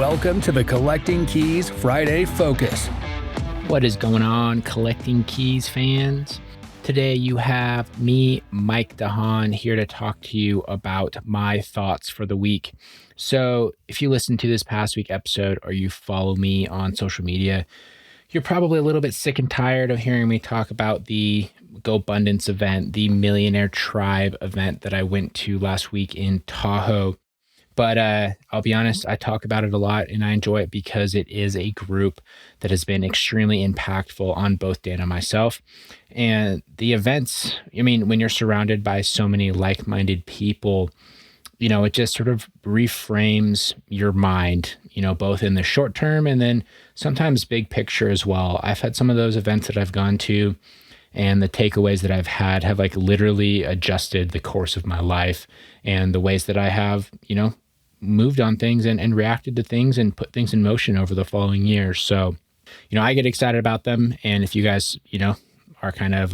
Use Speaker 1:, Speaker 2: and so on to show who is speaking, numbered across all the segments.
Speaker 1: Welcome to the Collecting Keys Friday Focus.
Speaker 2: What is going on, Collecting Keys fans? Today you have me, Mike DeHaan, here to talk to you about my thoughts for the week. So if you listen to this past week episode or you follow me on social media, you're probably a little bit sick and tired of hearing me talk about the GoBundance event, the Millionaire Tribe event that I went to last week in Tahoe. But I'll be honest, I talk about it a lot and I enjoy it because it is a group that has been extremely impactful on both Dan and myself. And the events, I mean, when you're surrounded by so many like-minded people, it just sort of reframes your mind, both in the short term and then sometimes big picture as well. I've had some of those events that I've gone to and the takeaways that I've had have literally adjusted the course of my life and the ways that I have, moved on things and reacted to things and put things in motion over the following years. So, I get excited about them. And if you guys, are kind of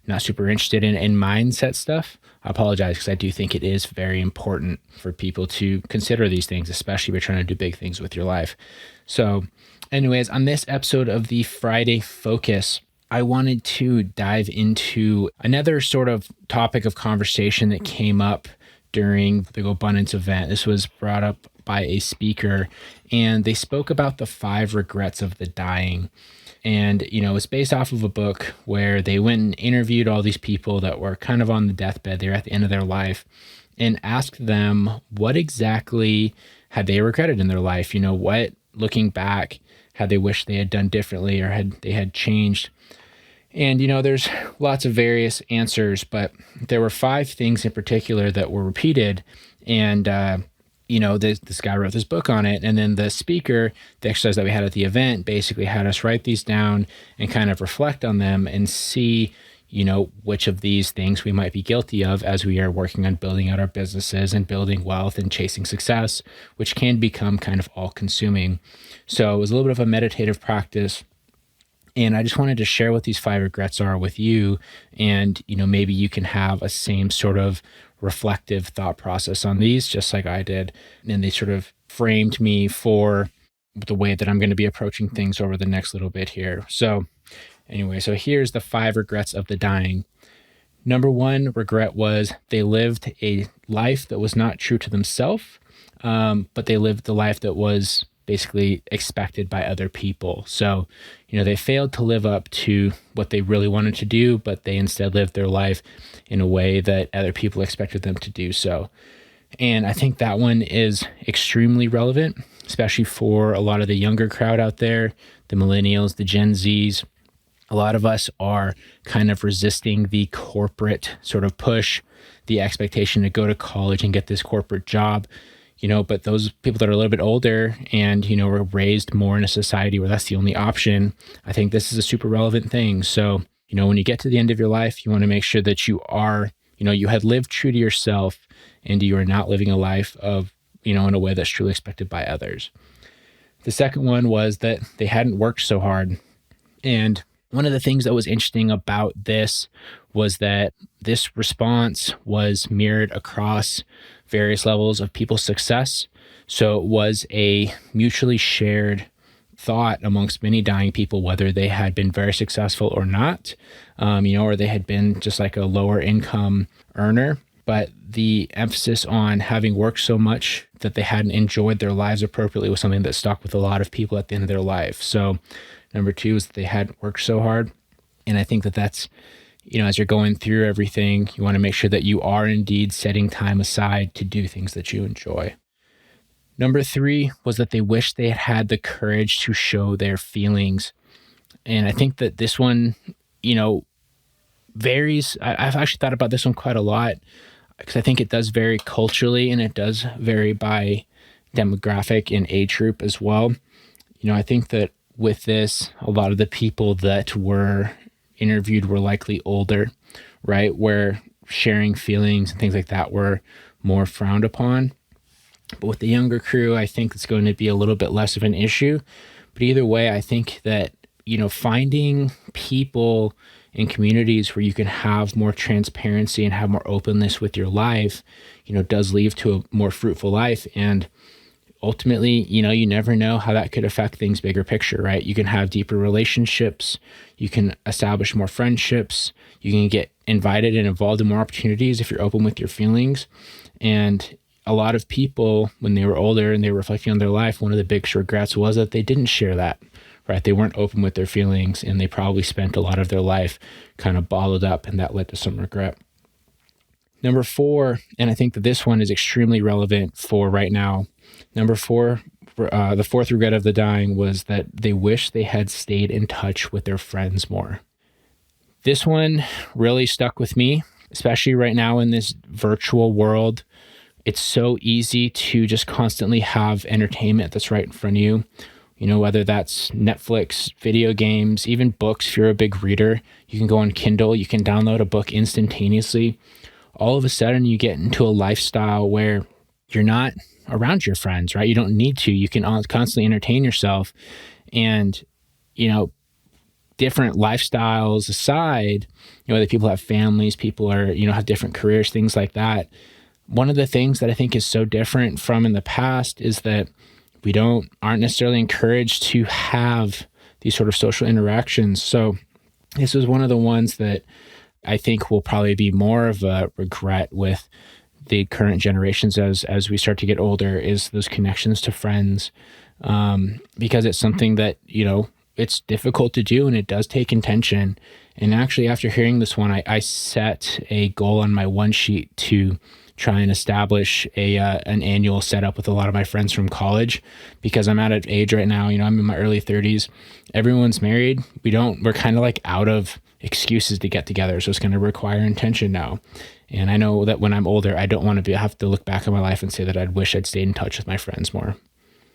Speaker 2: not super interested in mindset stuff, I apologize because I do think it is very important for people to consider these things, especially if you're trying to do big things with your life. So anyways, on this episode of the Friday Focus, I wanted to dive into another sort of topic of conversation that came up during the GoBundance event. This was brought up by a speaker, and they spoke about the 5 regrets of the dying. And, it's based off of a book where they went and interviewed all these people that were kind of on the deathbed. They were at the end of their life and asked them what exactly had they regretted in their life? What, looking back, had they wished they had done differently or they had changed? And, there's lots of various answers, but there were 5 things in particular that were repeated. And, this guy wrote this book on it. And then the speaker, the exercise that we had at the event, basically had us write these down and kind of reflect on them and see, which of these things we might be guilty of as we are working on building out our businesses and building wealth and chasing success, which can become kind of all-consuming. So it was a little bit of a meditative practice. And I just wanted to share what these 5 regrets are with you. And, maybe you can have a same sort of reflective thought process on these, just like I did. And they sort of framed me for the way that I'm going to be approaching things over the next little bit here. So anyway, so here's the 5 regrets of the dying. Number 1 regret was they lived a life that was not true to themselves, but they lived the life that was basically expected by other people. So, they failed to live up to what they really wanted to do, but they instead lived their life in a way that other people expected them to do so. And I think that one is extremely relevant, especially for a lot of the younger crowd out there, the millennials, the Gen Zs. A lot of us are kind of resisting the corporate sort of push, the expectation to go to college and get this corporate job. But those people that are a little bit older and, were raised more in a society where that's the only option, I think this is a super relevant thing. So, when you get to the end of your life, you want to make sure that you are, you had lived true to yourself and you are not living a life of, in a way that's truly expected by others. The second one was that they hadn't worked so hard. And one of the things that was interesting about this was that this response was mirrored across various levels of people's success. So it was a mutually shared thought amongst many dying people, whether they had been very successful or not, or they had been just like a lower income earner. But the emphasis on having worked so much that they hadn't enjoyed their lives appropriately was something that stuck with a lot of people at the end of their life. So number 2 is that they hadn't worked so hard. And I think that that's, as you're going through everything, you want to make sure that you are indeed setting time aside to do things that you enjoy. Number 3 was that they wish they had had the courage to show their feelings. And I think that this one, varies. I've actually thought about this one quite a lot because I think it does vary culturally and it does vary by demographic and age group as well. I think that with this, a lot of the people that were interviewed were likely older, right? Where sharing feelings and things like that were more frowned upon. But with the younger crew, I think it's going to be a little bit less of an issue. But either way, I think that, finding people in communities where you can have more transparency and have more openness with your life, does lead to a more fruitful life. And ultimately, you never know how that could affect things bigger picture, right? You can have deeper relationships, you can establish more friendships, you can get invited and involved in more opportunities if you're open with your feelings. And a lot of people, when they were older and they were reflecting on their life, one of the biggest regrets was that they didn't share that, right? They weren't open with their feelings, and they probably spent a lot of their life kind of bottled up, and that led to some regret. Number 4, and I think that this one is extremely relevant for right now. Number 4, the fourth regret of the dying was that they wish they had stayed in touch with their friends more. This one really stuck with me, especially right now in this virtual world. It's so easy to just constantly have entertainment that's right in front of you. Whether that's Netflix, video games, even books. If you're a big reader, you can go on Kindle, you can download a book instantaneously. All of a sudden, you get into a lifestyle where you're not around your friends, right? You don't need to. You can constantly entertain yourself. And, different lifestyles aside, whether people have families, people are, have different careers, things like that. One of the things that I think is so different from in the past is that we aren't necessarily encouraged to have these sort of social interactions. So this was one of the ones that I think will probably be more of a regret with the current generations as we start to get older, is those connections to friends, because it's something that, it's difficult to do, and it does take intention. And actually, after hearing this one, I set a goal on my one sheet to try and establish an annual setup with a lot of my friends from college, because I'm at an age right now, I'm in my early 30s. Everyone's married. We're kind of like out of excuses to get together. So it's going to require intention now. And I know that when I'm older, I don't want to have to look back on my life and say that I'd wish I'd stayed in touch with my friends more.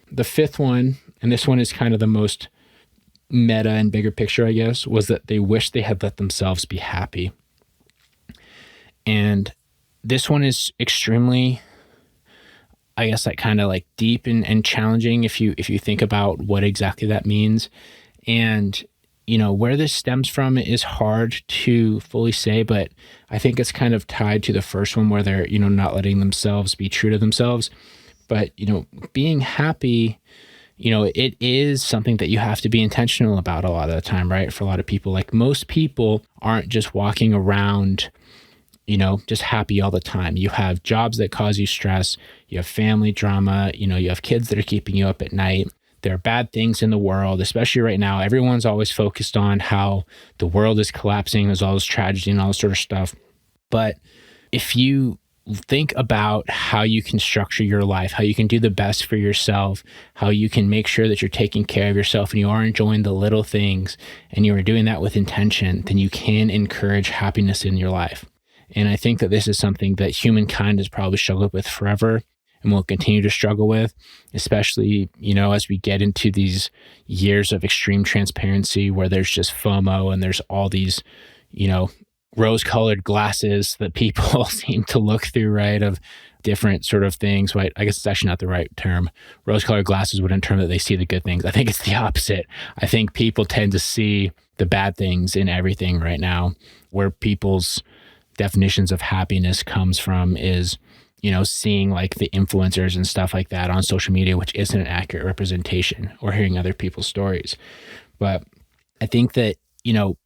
Speaker 2: The 5th one, and this one is kind of the most meta and bigger picture, I guess, was that they wish they had let themselves be happy. And this one is extremely, I guess, like kind of like deep and challenging if you think about what exactly that means. And where this stems from is hard to fully say, but I think it's kind of tied to the first one where they're, not letting themselves be true to themselves. But, being happy, it is something that you have to be intentional about a lot of the time, right? For a lot of people, like most people aren't just walking around, just happy all the time. You have jobs that cause you stress. You have family drama. You have kids that are keeping you up at night. There are bad things in the world, especially right now. Everyone's always focused on how the world is collapsing. There's all this tragedy and all this sort of stuff. But if you think about how you can structure your life, how you can do the best for yourself, how you can make sure that you're taking care of yourself and you are enjoying the little things, and you are doing that with intention, then you can encourage happiness in your life. And I think that this is something that humankind has probably struggled with forever and will continue to struggle with, especially, as we get into these years of extreme transparency where there's just FOMO and there's all these, rose-colored glasses that people seem to look through, right, of different sort of things. Right? I guess it's actually not the right term. Rose-colored glasses wouldn't term that they see the good things. I think it's the opposite. I think people tend to see the bad things in everything right now. Where people's definitions of happiness comes from is, seeing like the influencers and stuff like that on social media, which isn't an accurate representation, or hearing other people's stories. But I think that,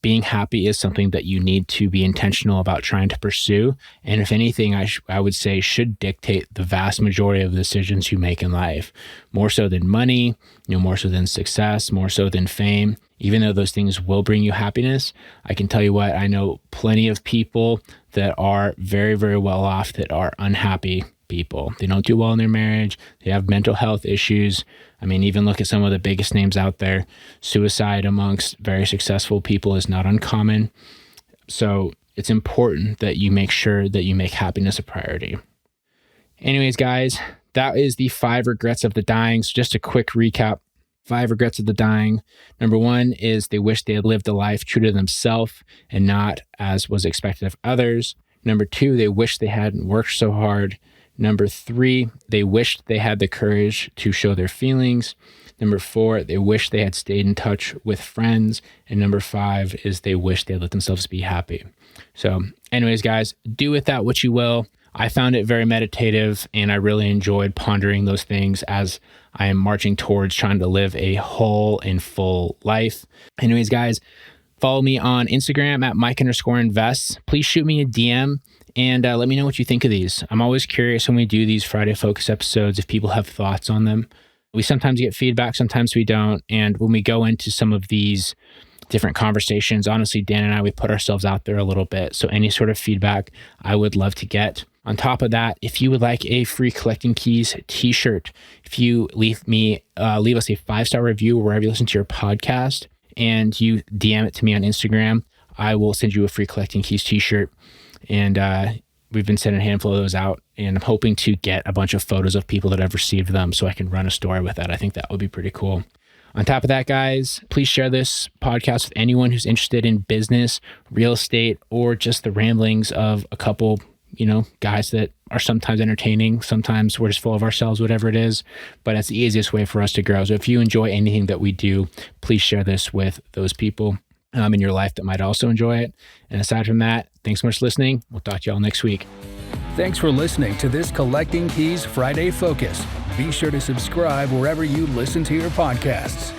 Speaker 2: being happy is something that you need to be intentional about trying to pursue. And if anything, I would say should dictate the vast majority of the decisions you make in life, more so than money, more so than success, more so than fame. Even though those things will bring you happiness, I can tell you what, I know plenty of people that are very, very well off that are unhappy people. They don't do well in their marriage. They have mental health issues. I mean, even look at some of the biggest names out there. Suicide amongst very successful people is not uncommon. So it's important that you make sure that you make happiness a priority. Anyways, guys, that is the 5 regrets of the dying. So just a quick recap. 5 regrets of the dying. Number 1 is they wish they had lived a life true to themselves and not as was expected of others. Number 2, they wish they hadn't worked so hard. Number 3, they wished they had the courage to show their feelings. Number 4, they wish they had stayed in touch with friends. And number 5 is they wish they had let themselves be happy. So anyways, guys, do with that what you will. I found it very meditative, and I really enjoyed pondering those things as I am marching towards trying to live a whole and full life. Anyways, guys, follow me on Instagram at Mike_invests. Please shoot me a DM and let me know what you think of these. I'm always curious when we do these Friday Focus episodes if people have thoughts on them. We sometimes get feedback, sometimes we don't. And when we go into some of these different conversations, honestly, Dan and I, we put ourselves out there a little bit. So any sort of feedback I would love to get. On top of that, if you would like a free Collecting Keys t-shirt, if you leave us a 5-star review wherever you listen to your podcast and you DM it to me on Instagram, I will send you a free Collecting Keys t-shirt. And we've been sending a handful of those out, and I'm hoping to get a bunch of photos of people that have received them so I can run a story with that. I think that would be pretty cool. On top of that, guys, please share this podcast with anyone who's interested in business, real estate, or just the ramblings of a couple, guys that are sometimes entertaining. Sometimes we're just full of ourselves, whatever it is, but it's the easiest way for us to grow. So if you enjoy anything that we do, please share this with those people in your life that might also enjoy it. And aside from that, thanks so much for listening. We'll talk to y'all next week.
Speaker 1: Thanks for listening to this Collecting Keys Friday Focus. Be sure to subscribe wherever you listen to your podcasts.